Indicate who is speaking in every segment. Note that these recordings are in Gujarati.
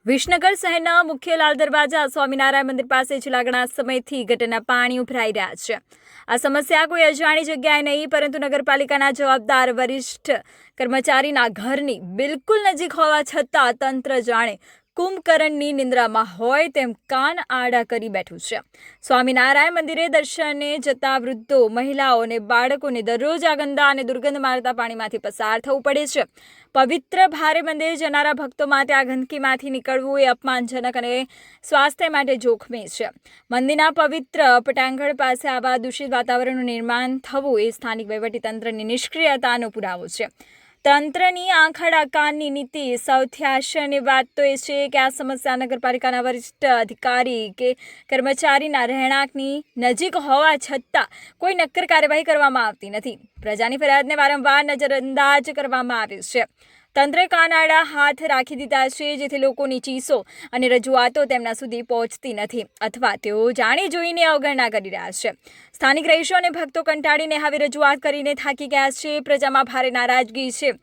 Speaker 1: વિસનગર શહેરના મુખ્ય લાલ દરવાજા સ્વામિનારાયણ મંદિર પાસે છેલ્લા ઘણા સમયથી ગટરના પાણી ઉભરાઈ રહ્યા છે। આ સમસ્યા કોઈ અજાણી જગ્યાએ નહીં, પરંતુ નગરપાલિકાના જવાબદાર વરિષ્ઠ કર્મચારીના ઘરની બિલકુલ નજીક હોવા છતાં તંત્ર જાણે કુંભકર્ણની નિંદ્રામાં હોય તેમ કાન આડા કરી બેઠું છે। સ્વામિનારાયણ મંદિરે દર્શને જતા વૃદ્ધો, મહિલાઓ અને બાળકોને દરરોજ આ ગંદા અને દુર્ગંધ મારતા પાણીમાંથી પસાર થવું પડે છે। પવિત્ર ભારે મંદિર જનારા ભક્તો માટે આ ગંદકીમાંથી નીકળવું એ અપમાનજનક અને સ્વાસ્થ્ય માટે જોખમી છે। મંદિરના પવિત્ર પટાંગણ પાસે આવા દૂષિત વાતાવરણનું નિર્માણ થવું એ સ્થાનિક વહીવટીતંત્રની નિષ્ક્રિયતાનો પુરાવો છે। તંત્રની આંખડા કાનની નીતિ। સૌથી આશ્ચર્યની વાત તો એ છે કે આ સમસ્યા નગરપાલિકાના વરિષ્ઠ અધિકારી કે કર્મચારીના રહેણાંકની નજીક હોવા છતાં કોઈ નક્કર કાર્યવાહી કરવામાં આવતી નથી। પ્રજાની ફરિયાદને વારંવાર નજરઅંદાજ કરવામાં આવે છે। તંત્રે કાનાડા હાથ રાખી દીધા છે, જેથી લોકોની ચીસો અને રજૂઆતો તેમના સુધી પહોંચતી નથી અથવા તેઓ જાણી જોઈને અવગણના કરી રહ્યા છે। સ્થાનિક રહીશો અને ભક્તો કંટાળીને હવે રજૂઆત કરીને થાકી ગયા છે। પ્રજામાં ભારે નારાજગી છે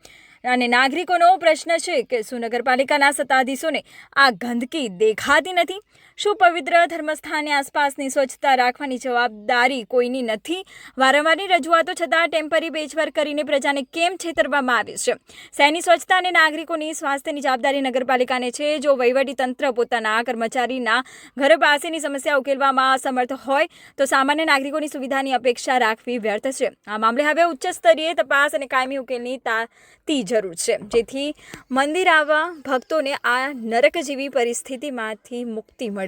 Speaker 1: અને નાગરિકોનો પ્રશ્ન છે કે શું નગરપાલિકાના સત્તાધીશોને આ ગંદકી દેખાતી નથી? શું પવિત્ર ધર્મસ્થાનની આસપાસની સ્વચ્છતા રાખવાની જવાબદારી કોઈની નથી? વારંવારની રજૂઆતો છતાં ટેમ્પરરી પેચવર્ક કરીને પ્રજાને કેમ છેતરવામાં આવે છે? શહેરની સ્વચ્છતા અને નાગરિકોની સ્વાસ્થ્યની જવાબદારી નગરપાલિકાને છે। જો વહીવટીતંત્ર પોતાના કર્મચારીના ઘર પાસેની સમસ્યા ઉકેલવામાં અસમર્થ હોય તો સામાન્ય નાગરિકોની સુવિધાની અપેક્ષા રાખવી વ્યર્થ છે। આ મામલે હવે ઉચ્ચ સ્તરીય તપાસ અને કાયમી ઉકેલની તાતી જરૂર છે, જેથી મંદિર આવવા ભક્તોને આ નરક જેવી પરિસ્થિતિમાંથી મુક્તિ મળે।